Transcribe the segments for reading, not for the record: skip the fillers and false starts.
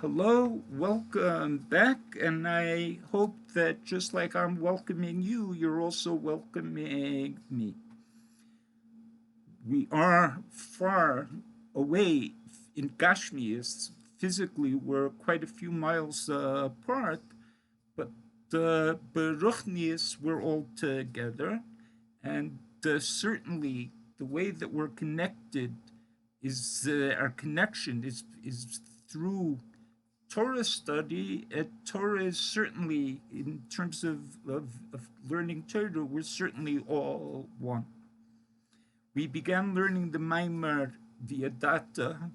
Hello, welcome back, and I hope that just like I'm welcoming you, you're also welcoming me. We are far away in Kashmir. Physically, we're quite a few miles apart, but Beruchnius, we're all together, and certainly the way that we're connected is our connection is through Torah study. Torah is certainly, in terms of learning Torah, we're certainly all one. We began learning the Maimar Viadata,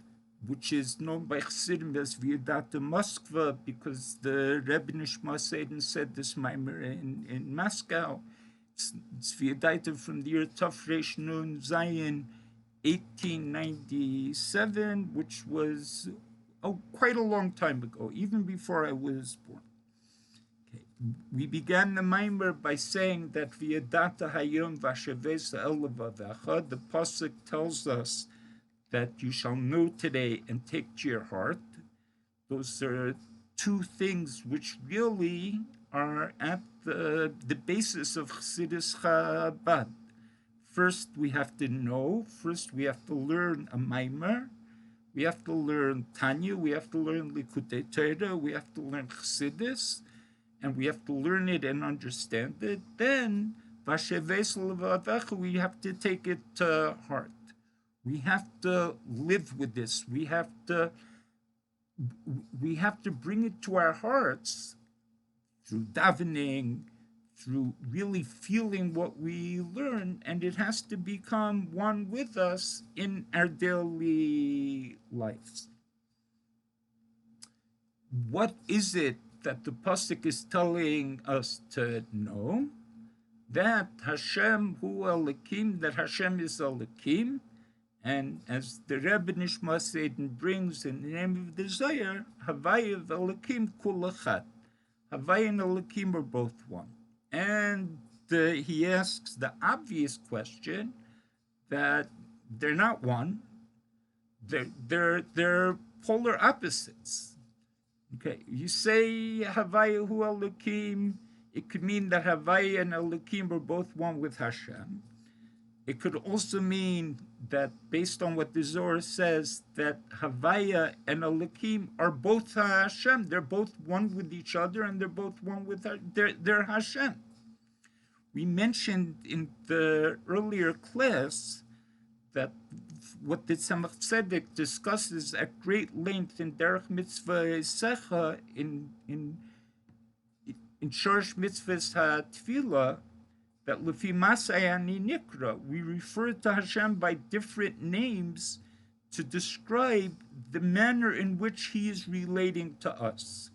which is known by Chassidim as Viadata Moskva, because the Rebbe Nishma Seiden said this Maimar in Moscow. It's Viadata from the year Tafresh Nun Zayin 1897, which was quite a long time ago, even before I was born. Okay. We began the Maimer by saying that Viadata Hayom Vashavesa Elavavecha. The pasuk tells us that you shall know today and take to your heart. Those are two things which really are at the basis of Chassidus Chabad. First, we have to know. First, we have to learn a Maimer. We have to learn Tanya, we have to learn Likutei Torah, we have to learn Chassidus, and we have to learn it and understand it. Then, Vasheves Levavecha, we have to take it to heart. We have to live with this. We have to bring it to our hearts through davening, through really feeling what we learn, and it has to become one with us in our daily lives. What is it that the pasuk is telling us to know? That Hashem hu Elokim, that Hashem is Elokim, and as the Rebbe Nishma Seiden brings in the name of the Zohar, Havaya Elokim kul echad. Havaya and Elokim are both one. And he asks the obvious question that they're not one. They're polar opposites. Okay, you say Havaya hu Elokim, it could mean that Havaya and Elokim are both one with Hashem. It could also mean that, based on what the Zohar says, that Havaya and Elokim are both Hashem. They're both one with each other, and they're both one with they're Hashem. We mentioned in the earlier class that what the Tzemach Tzedek discusses at great length in Derech Mitzvah Secha in Shorsh Mitzvahs HaTfilah, that Lefi Masayani Nikra, we refer to Hashem by different names to describe the manner in which he is relating to us.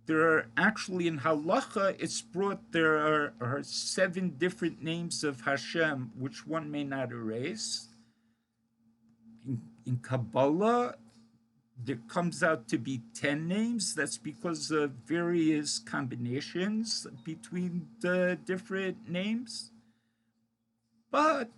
There are actually, in Halacha, it's brought, there are 7 different names of Hashem, which one may not erase. In Kabbalah, there comes out to be 10 names. That's because of various combinations between the different names. But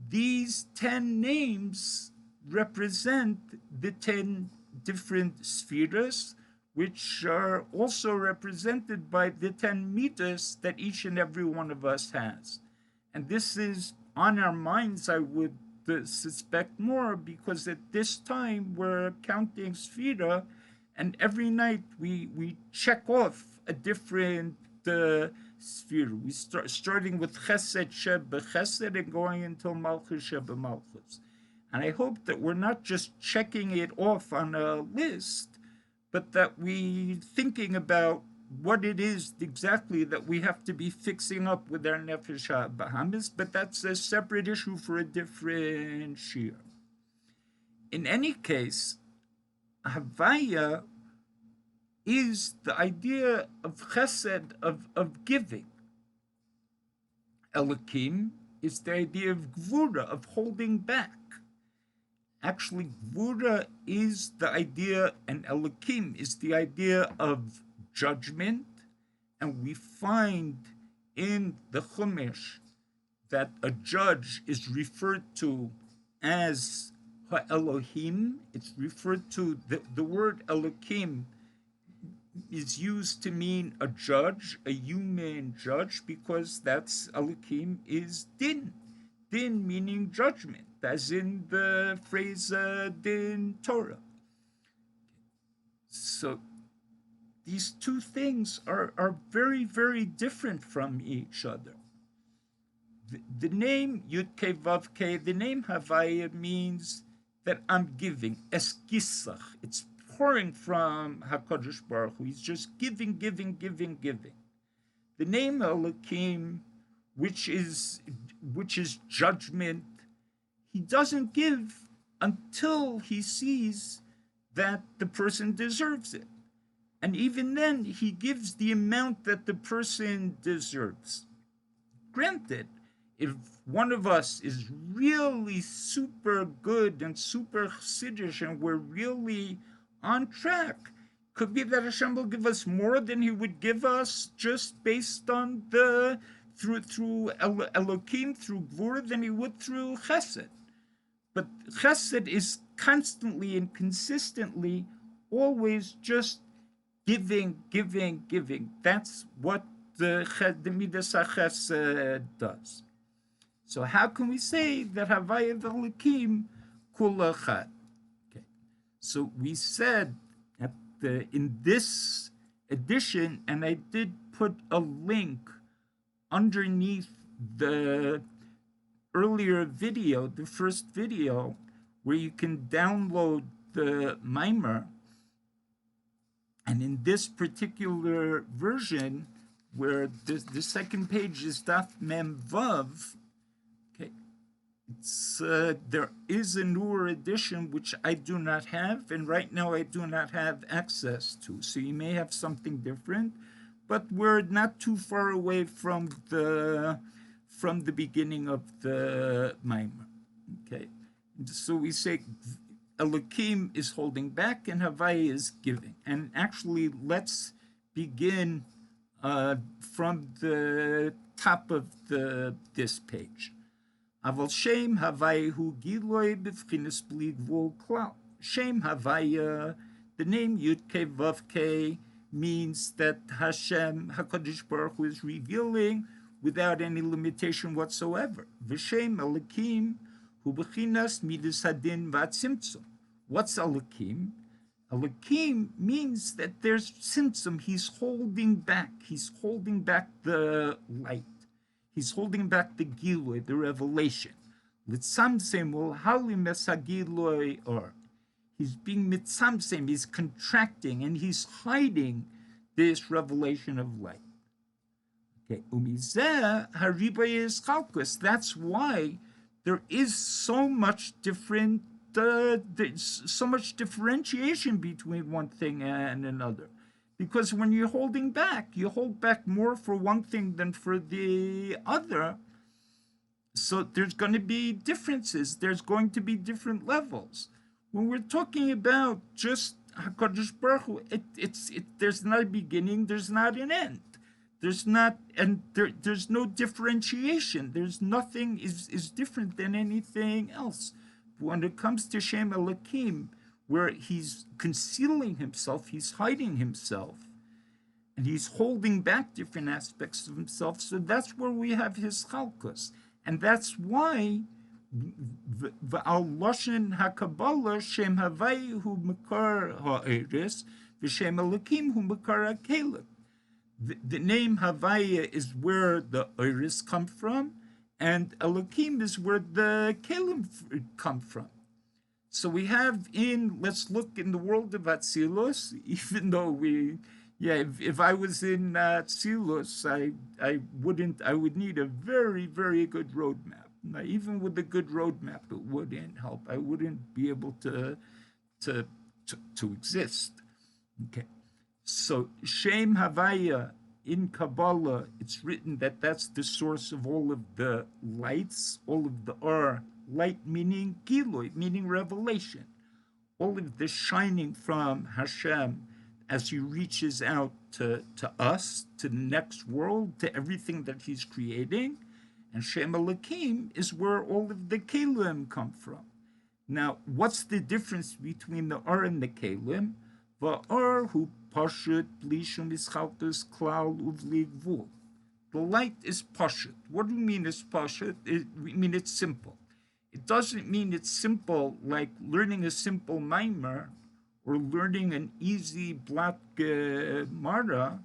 these 10 names represent the 10 different spheres, which are also represented by the 10 midas that each and every one of us has. And this is on our minds, I would suspect, more, because at this time we're counting Sfira, and every night we check off a different Sfira. We starting with Chesed Sheb B'Chesed and going until Malchus Sheb B'Malchus. And I hope that we're not just checking it off on a list, but that we're thinking about what it is exactly that we have to be fixing up with our Nefesh HaBahamis, but that's a separate issue for a different shir. In any case, Havaya is the idea of chesed, of giving. Elokim is the idea of gvura, of holding back. Actually, gvura is the idea, and Elokim is the idea of judgment, and we find in the Chumash that a judge is referred to as Ha-Elohim, it's referred to, the word Elohim is used to mean a judge, a human judge, because that's Elohim is din. Din meaning judgment, as in the phrase din Torah. So these two things are very, very different from each other. The name Yud-Kei Vav-Kei, the name Havaya means that I'm giving, eskisach. It's pouring from HaKadosh Baruch Hu. He's just giving, giving, giving, giving. The name Elohim, which is judgment, he doesn't give until he sees that the person deserves it. And even then, he gives the amount that the person deserves. Granted, if one of us is really super good and super chassidish and we're really on track, could be that Hashem will give us more than he would give us just based on the through Elohim, through Gvura, than he would through Chesed. But Chesed is constantly and consistently always just giving, giving, giving. That's what the Midas HaChesed does. So how can we say that Havaya v'Elokim kula chad? Okay. So we said in this edition, and I did put a link underneath the earlier video, the first video, where you can download the mimer. And in this particular version, where the second page is Daf Mem Vav, okay, there is a newer edition which I do not have, and right now I do not have access to. So you may have something different, but we're not too far away from the beginning of the mimer. Okay, so we say Elohim is holding back and Havaya is giving. And actually, let's begin from the top of this page. Aval Shem Havaya hu giloi b'fchinas bli gvul klal. Shem Havaya, the name Yud-Kei Vav-Kei, means that Hashem, HaKadosh Baruch Hu, is revealing without any limitation whatsoever. V'Shem Elohim hu b'chinas midas hadin v'atzimtzum. What's Elohim? Elohim means that there's tzimtzum. He's holding back. He's holding back the light. He's holding back the gilui, the revelation. Litzamsem ul halim es hagilui or. He's being mitzamsem. He's contracting and he's hiding this revelation of light. Okay, umizeh haribay is chalkus. That's why there is so much different. There's so much differentiation between one thing and another. Because when you're holding back, you hold back more for one thing than for the other. So there's going to be differences. There's going to be different levels. When we're talking about just HaKadosh Baruch Hu, there's not a beginning, there's not an end. There's not, and there's no differentiation. There's nothing is different than anything else. When it comes to Shem Elohim, where he's concealing himself, he's hiding himself, and he's holding back different aspects of himself, so that's where we have his chalkus. And that's why V'al Loshen HaKabbalah Shem Havai hu Mekar Ha'eris V'Shem Elohim hu Mekar HaKelim. The name Havaya is where the Iris come from, and Elohim is where the Kelim come from. So we have let's look in the world of Atzilus, even though if I was in Atzilus, I would need a very, very good roadmap. Now, even with a good roadmap, it wouldn't help. I wouldn't be able to exist. Okay. So Shem Havaya in Kabbalah, it's written that that's the source of all of the lights, all of the light meaning Gilui, meaning revelation, all of the shining from Hashem as he reaches out to us, to the next world, to everything that he's creating. And Shem Elohim is where all of the Kelim come from. Now, what's the difference between the R and the Kalim? Va'ar hu pashut bli shum ischalkus klal uvli gvul. The light is pashut. What do you mean it's pashut? We mean it's simple. It doesn't mean it's simple like learning a simple mimer or learning an easy black mara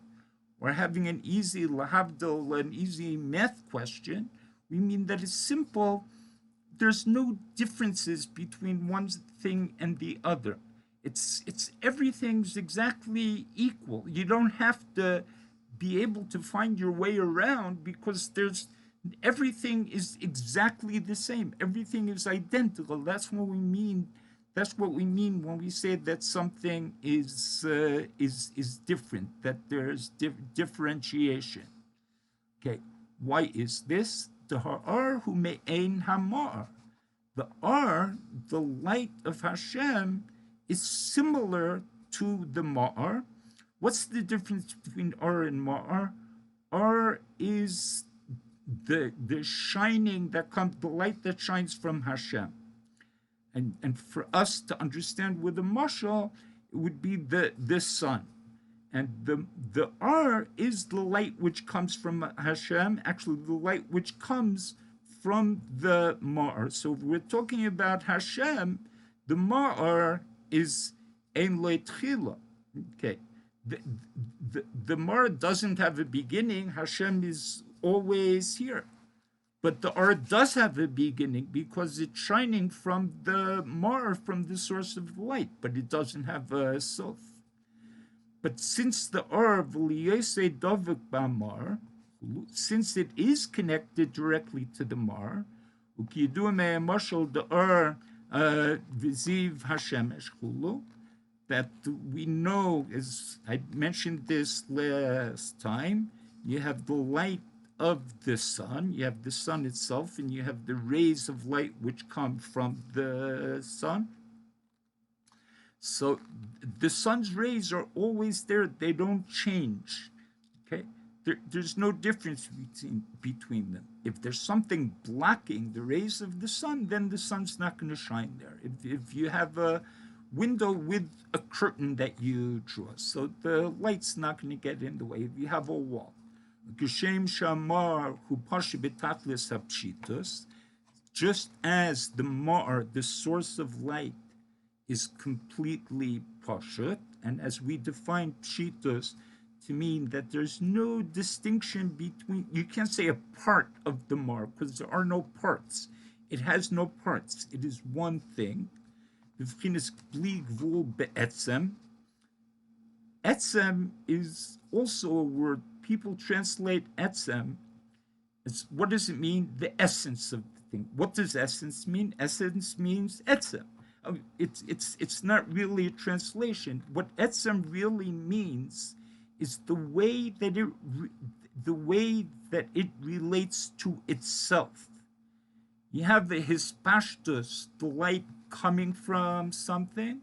or having an easy lahavdil, an easy math question. We mean that it's simple. There's no differences between one thing and the other. It's everything's exactly equal. You don't have to be able to find your way around because everything is exactly the same. Everything is identical. That's what we mean. That's what we mean when we say that something is different. That there's differentiation. Okay, why is this? The ha'ar hu me'ein hamar. The R, the light of Hashem, is similar to the ma'ar. What's the difference between R and ma'ar? R is the shining that comes, the light that shines from Hashem. And for us to understand with the mashal, it would be the sun. And the R is the light which comes from Hashem, actually the light which comes from the ma'ar. So if we're talking about Hashem, the ma'ar is ein lo tchila. Okay. The ma'ar doesn't have a beginning. Hashem is always here. But the R does have a beginning because it's shining from the ma'ar, from the source of light, but it doesn't have a sof. But since the R, v'liyosei dovek b'mar, since it is connected directly to the mar, ukiyidu me'emashal the R v'ziv hashemesh chulu, that we know, as I mentioned this last time, you have the light of the sun, you have the sun itself, and you have the rays of light which come from the sun. So the sun's rays are always there. They don't change. Okay? There's no difference between them. If there's something blocking the rays of the sun, then the sun's not going to shine there. If you have a window with a curtain that you draw, so the light's not going to get in the way. If you have a wall. Just as the mar, the source of light, is completely pashut, and as we define pshitos to mean that there's no distinction between, you can't say a part of the mar because there are no parts. It has no parts. It is one thing. Etzem is also a word. People translate etzem. What does it mean? The essence of the thing. What does essence mean? Essence means etzem. It's not really a translation. What etzem really means is the way that it relates to itself. You have the hispashtus, the light coming from something,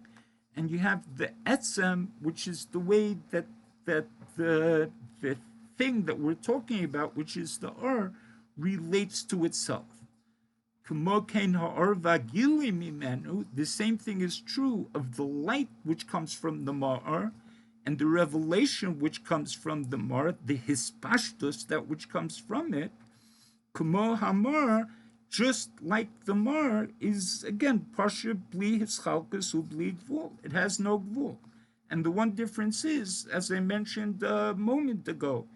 and you have the etzem, which is the way that the thing that we're talking about, which is the R, relates to itself. The same thing is true of the light which comes from the ma'ar and the revelation which comes from the mar, the hispashtus, that which comes from it. Kumo hamar, just like the mar, is again pasha bli hischalkus ubli gvul. It has no gvul. And the one difference is, as I mentioned a moment ago,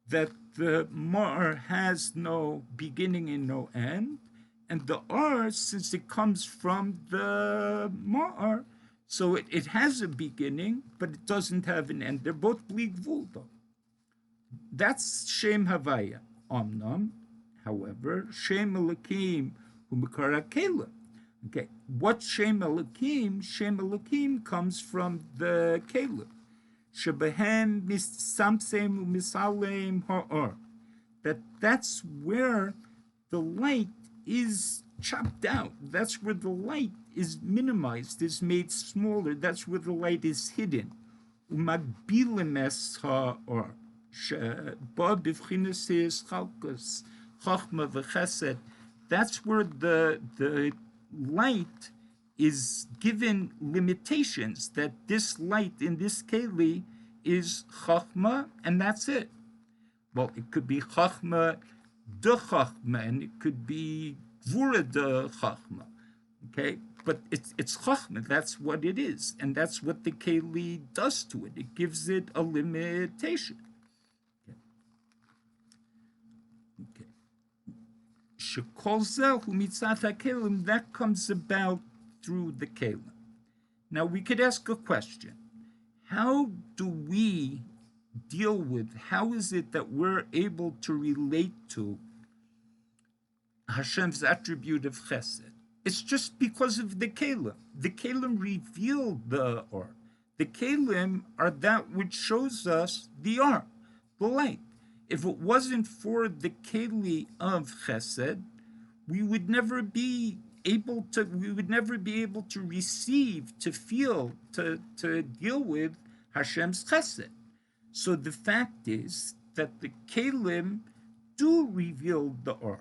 that the mar has no beginning and no end. And the R, since it comes from the ma'ar, so it has a beginning, but it doesn't have an end. They're both bli gvul, though. That's Shem Havaya. Omnam, however, Shem Elokim Umikara Kela. Okay, what Shem Elokim? Shem Elokim comes from the Kela. Shebehem Misamsem Misalem Ha'ar. That's where the light is chopped out. That's where the light is minimized, is made smaller. That's where the light is hidden. Umagbilemes ha'or. That's where the light is given limitations, that this light in this keli is chachma, and that's it. Well, it could be chachma de chachma, and it could be gvura de chachma, okay? But it's chachma, that's what it is, and that's what the keli does to it. It gives it a limitation. Okay. Shekol zeh hu mitzat hakelim, that comes about through the kelim. Now we could ask a question. How do we deal with, how is it that we're able to relate to Hashem's attribute of chesed? It's just because of the kelim. The kelim reveal the or. The kelim are that which shows us the or, the light. If it wasn't for the keli of chesed, we would never be able to receive, to feel, to deal with Hashem's chesed. So the fact is that the kelim do reveal the or.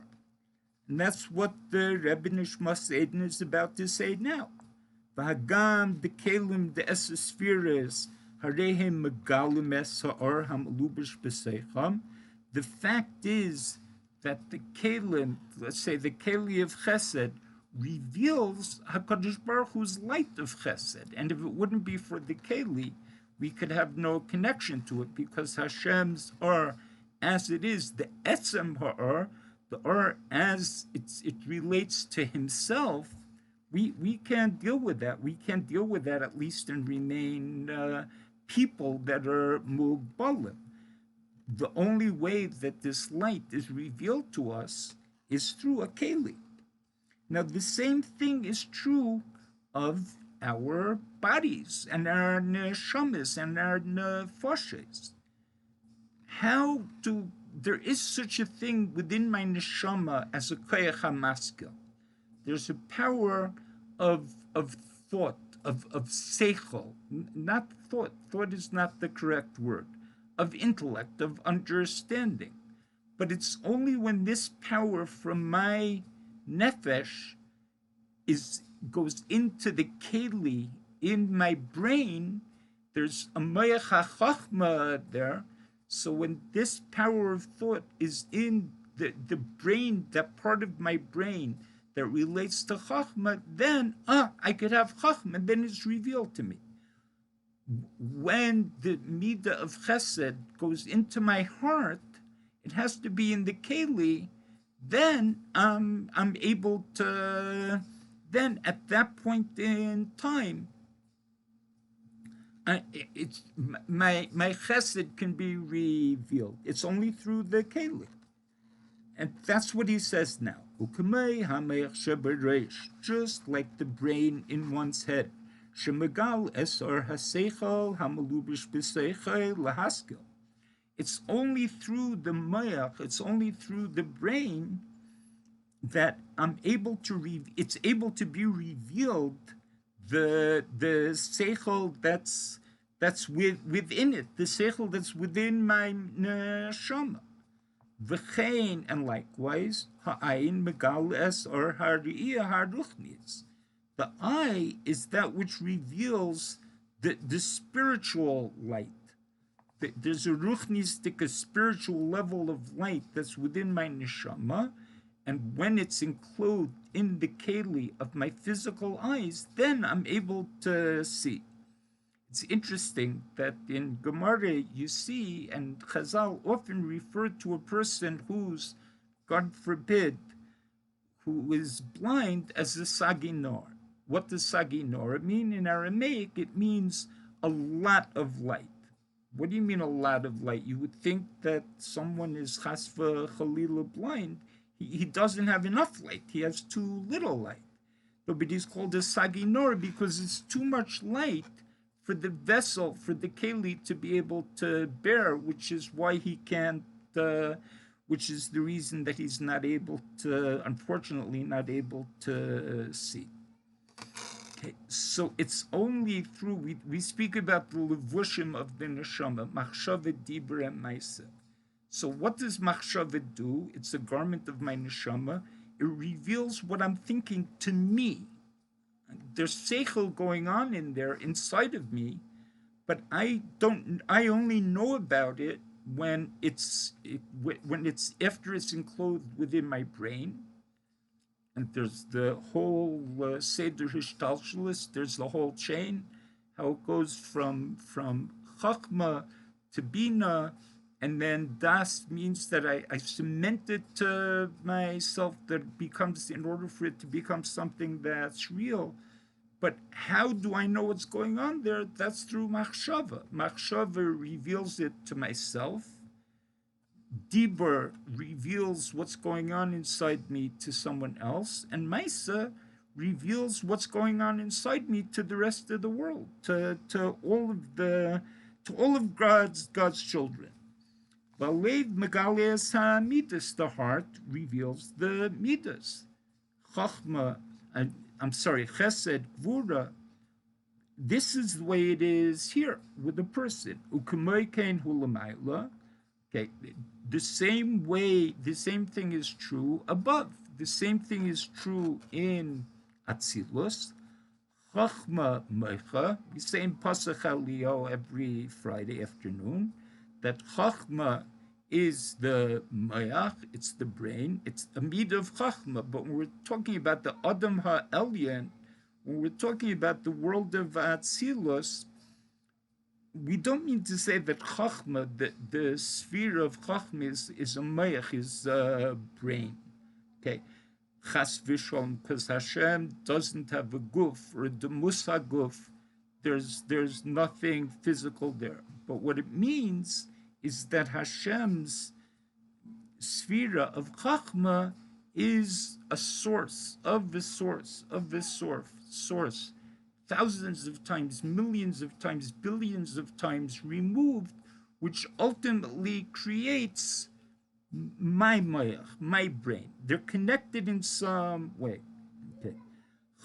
And that's what the Rebbe Nishmas Eden is about to say now. V'hagam the kelim the esespheres harehem megalim es ha'or ha'malubish b'seicham. The fact is that the kelim, let's say the keli of chesed, reveals HaKadosh Baruch Hu's light of chesed. And if it wouldn't be for the keli, we could have no connection to it, because Hashem's or, as it is, the etzem ha'or, the or as it relates to himself, we can't deal with that. We can't deal with that, at least, and remain people that are mugbalim. The only way that this light is revealed to us is through a keli. Now, the same thing is true of our bodies and our neshamas and our nefoshes. There is such a thing within my neshama as a koyach hamaskil. There's a power of thought, of seichel, not thought. Thought is not the correct word. Of intellect, of understanding. But it's only when this power from my nefesh goes into the keli in my brain, there's a moyach hachachma there. So when this power of thought is in the brain, that part of my brain that relates to chachma, then I could have chachma, and then it's revealed to me. When the midah of chesed goes into my heart, it has to be in the keli. Then I'm able to. Then at that point in time, it's my chesed can be revealed. It's only through the keli, and that's what he says now. Just like the brain in one's head. Shemegal esor haseichel hamalubish b'seichel lahaskil. It's only through the mayach, it's only through the brain that I'm able to it's able to be revealed the seichel that's within it, the seichel that's within my neshama. V'chein, and likewise, ha'ayin megal esor ha'ri'iyah ha'ruchnis. The eye is that which reveals the spiritual light. There's a ruchnistic, a spiritual level of light that's within my neshama, and when it's enclosed in the keli of my physical eyes, then I'm able to see. It's interesting that in Gemara you see, and Chazal often refer to a person who's, God forbid, who is blind as a saginor. What does saginor mean? In Aramaic, it means a lot of light. What do you mean a lot of light? You would think that someone is chasva chalila blind. He doesn't have enough light. He has too little light. But he's called a saginor because it's too much light for the vessel, for the keli to be able to bear, which is why he can't, which is the reason that he's not able to, unfortunately, not able to see. Okay, so it's only through, we speak about the levushim of the neshama, machshava, dibur, and maisa. So what does machshava do? It's a garment of my neshama. It reveals what I'm thinking to me. there's seichel going on in there inside of me, but I only know about it when it's after it's enclosed within my brain. And there's the whole Seder Hishtalshalis, there's the whole chain, how it goes from Chachma to Bina, and then Das means that I cement it to myself, that it becomes, in order for it to become something that's real. But how do I know what's going on there? That's through Machshava. Machshava reveals it to myself. Dibur reveals what's going on inside me to someone else, and Maisa reveals what's going on inside me to the rest of the world, to all of God's children. Balev megaleas hamidas, the heart reveals the midas. Chachma, Chesed, Gvura. This is the way it is here with a person. Ukemoikein hulamayla. Okay, the same way, the same thing is true above. The same thing is true in Atzilus. Chachma Meicha. We say in Pasach Aliyah every Friday afternoon that Chachma is the Mayach, it's the brain, it's a mid of Chachma. But when we're talking about the Adam HaElyon, when we're talking about the world of Atzilus, we don't mean to say that Chachma, the sphere of Chachma is a Mayach, is a brain. Okay. Chas v'sholom, because Hashem doesn't have a guf or a demus haguf. There's nothing physical there. But what it means is that Hashem's sphere of Chachma is a source of the source of the source, thousands of times, millions of times, billions of times removed, which ultimately creates my mayach, my brain. They're connected in some way. Okay.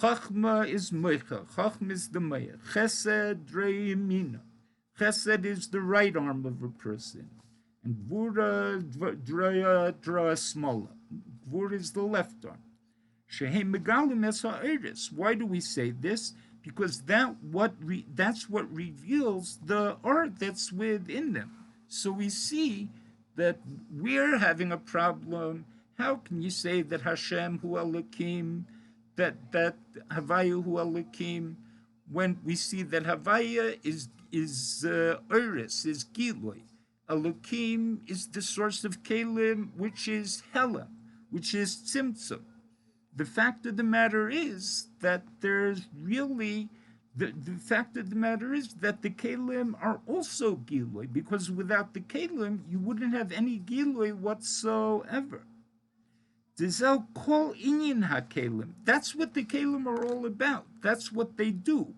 Chachma is meicha. Chachma is the mayach. Chesed dreimina. Chesed is the right arm of a person, and Gvura draya smala. Gvura is the left arm. Shehem megalim es ha'eres. Why do we say this? Because that's what reveals the art that's within them. So we see that we're having a problem. How can you say that Hashem Hu Elokim, that Havaya Hu Elokim, when we see that Havaya is Eretz, is Giloi. Elokim is the source of Kelim, which is Hela, which is Tzimtzum. The fact of the matter is that there's really, the fact of the matter is that the Kelim are also Giloi, because without the Kelim, you wouldn't have any Giloi whatsoever. Dizel kol inyan ha-Kelim. That's what the Kelim are all about. That's what they do.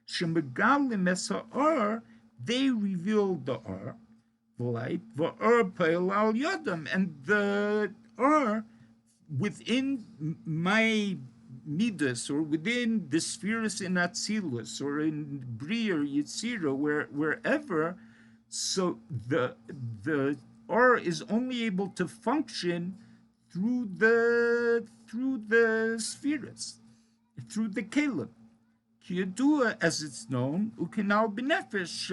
Shemegalim es ha'ar, they reveal the ar, light, v'ar peil al yadam, and the ar within my midas, or within the spheres in Atzilus, or in Bri or Yitzira, wherever, so the R is only able to function through the spheres, through the Kelim. Kiyadua, as it's known, ukenal b'nefesh,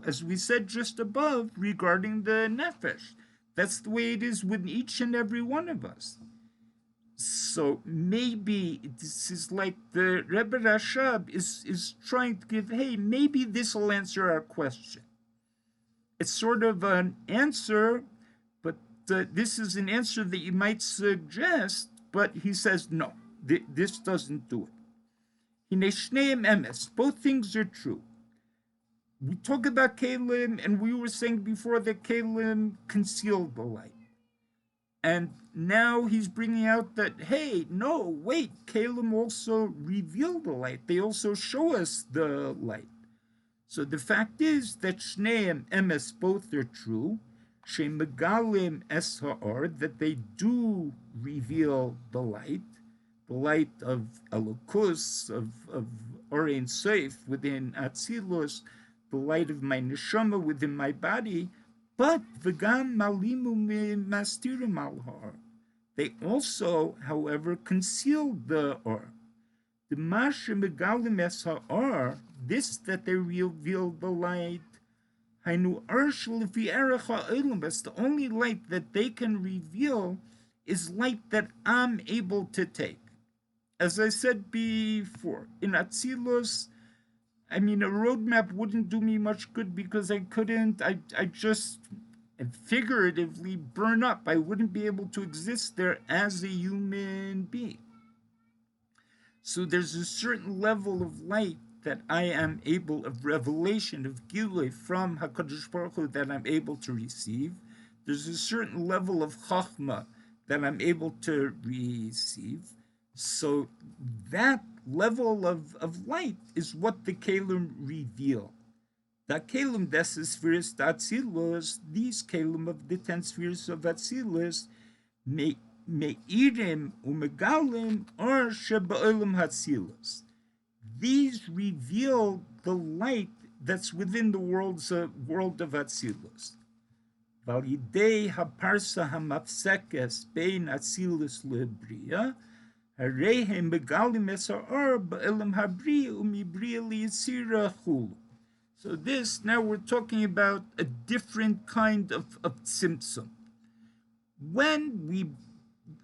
as we said just above regarding the nefesh. That's the way it is with each and every one of us. So maybe this is like the Rebbe Rashab is trying to give, hey, maybe this will answer our question. It's sort of an answer, but this is an answer that you might suggest, but he says, no, this doesn't do it. Hine shneim emes, both things are true. We talk about Kelim, and we were saying before that Kelim concealed the light. And now he's bringing out that, hey, no, wait, Kelim also reveal the light. They also show us the light. So the fact is that Shneim Emes, both are true. Shemegalim Es Ha'ar, that they do reveal the light of Elokus, of Orein Seif within Atzilus, the light of my neshama within my body, but v'gam malimu mastirim al har. They also, however, conceal the or. the masha megalim es ha'ar, this that they reveal the light, hainu arshel lefi erech ha'olam, that's the only light that they can reveal is light that I'm able to take. As I said before, in Atzilus, I mean, a roadmap wouldn't do me much good because I just figuratively burn up. I wouldn't be able to exist there as a human being. So there's a certain level of light that I am able, of revelation, of Gilui from HaKadosh Baruch Hu that I'm able to receive. There's a certain level of Chachma that I'm able to receive. So that level of light is what the Kelim reveal. The Kelim des spheres Atzilus, these Kelim of the 10 spheres of Atzilus, Me'irim u'megalim or sheba'olam Hatzilus. These reveal the light that's within the world of Atzilus. Validei haparsa hamafsekes bein Atzilus lebriya, harehem megalim es ha'or ba'olam habriya u'mibriya liyitzira chulu. So this, now we're talking about a different kind of tzimtzum. When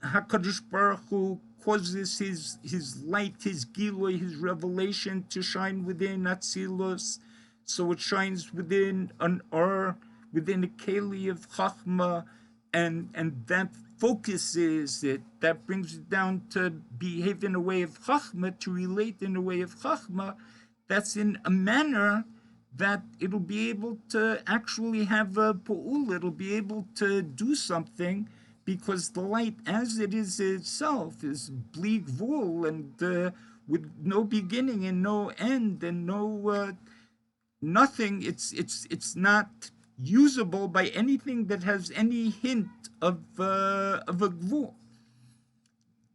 HaKadosh Baruch Hu causes his light, his gilui, his revelation to shine within Atzilus, so it shines within an or, within a keli of Chachma, and that focuses it, that brings it down to behave in a way of Chachma, to relate in a way of Chachma, that's in a manner that it'll be able to actually have a pu'ul, it'll be able to do something, because the light as it is itself is bli gvul, and with no beginning and no end and no nothing, it's not usable by anything that has any hint of a gvul.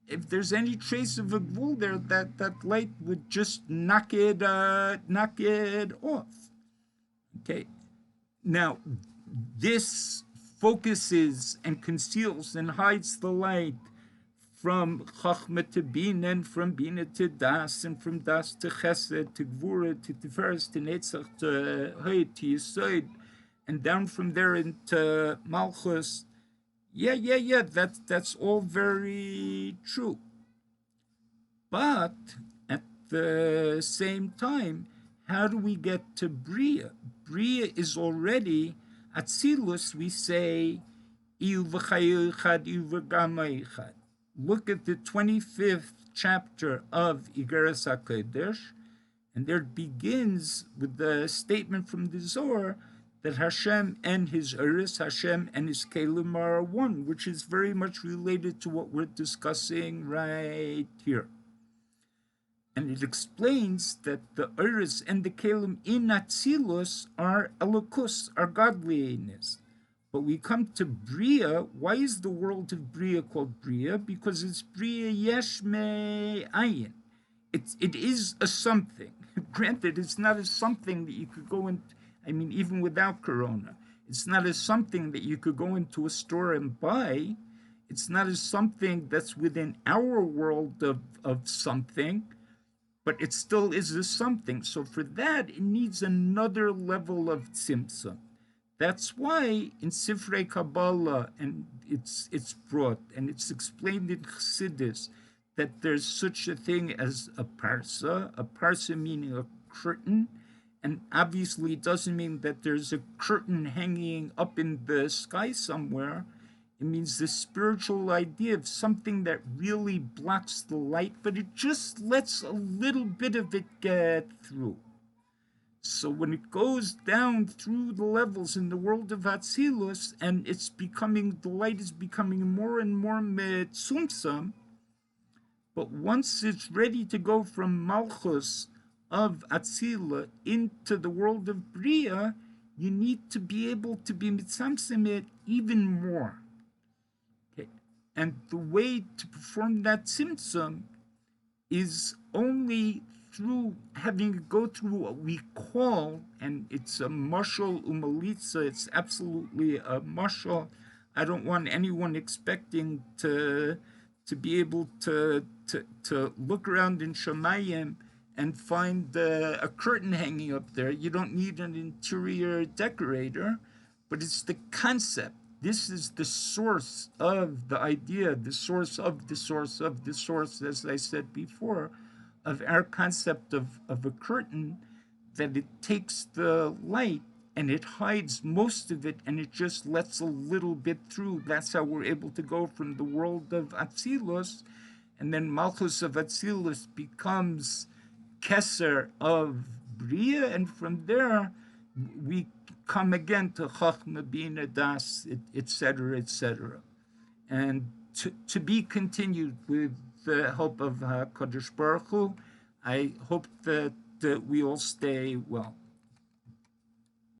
If there's any trace of a gvul there, that light would just knock it off. Okay, now this focuses and conceals and hides the light from Chachma to Bina, and from Bina to Das, and from Das to Chesed, to Gvura, to Tiferes, to Netzach, to Hoy, to Yesod, and down from there into Malchus. Yeah, that's all very true. But at the same time, how do we get to Bria? Bria is already, Atzilus, we say, look at the 25th chapter of Igeres HaKodesh, and there it begins with the statement from the Zohar that Hashem and his Eretz, Hashem and his Kelim are one, which is very much related to what we're discussing right here. And it explains that the Eretz and the Kelim in Atzilus are Elokus, are godliness. But we come to Bria. Why is the world of Bria called Bria? Because it's Bria Yesh Me'ayin. It is a something. Granted, it's not a something that you could go in, I mean, even without Corona. It's not a something that you could go into a store and buy. It's not a something that's within our world of something, but it still is a something. So for that, it needs another level of tzimtzum. That's why in Sifrei Kabbalah, and it's brought, and it's explained in Chassidus, that there's such a thing as a parsa meaning a curtain, and obviously it doesn't mean that there's a curtain hanging up in the sky somewhere. It means the spiritual idea of something that really blocks the light, but it just lets a little bit of it get through. So when it goes down through the levels in the world of Atzilus, and it's becoming, the light is becoming more and more metzumtzam, but once it's ready to go from Malchus of Atzila into the world of Bria, you need to be able to be mitzamtzem it even more. Okay. And the way to perform that tzimtzum is only through having to go through what we call, and it's a mashal umalitza, it's absolutely a mashal. I don't want anyone expecting to to be able to look around in Shemayim and find a curtain hanging up there. You don't need an interior decorator, but it's the concept. This is the source of the idea, the source of the source of the source, as I said before, of our concept of a curtain, that it takes the light and it hides most of it and it just lets a little bit through. That's how we're able to go from the world of Atzilus, and then Malchus of Atzilus becomes Keser of Bria, and from there we come again to Chachma, Bina, Das, etc., etc. And to be continued with the help of HaKadosh Baruch Hu. I hope that we all stay well.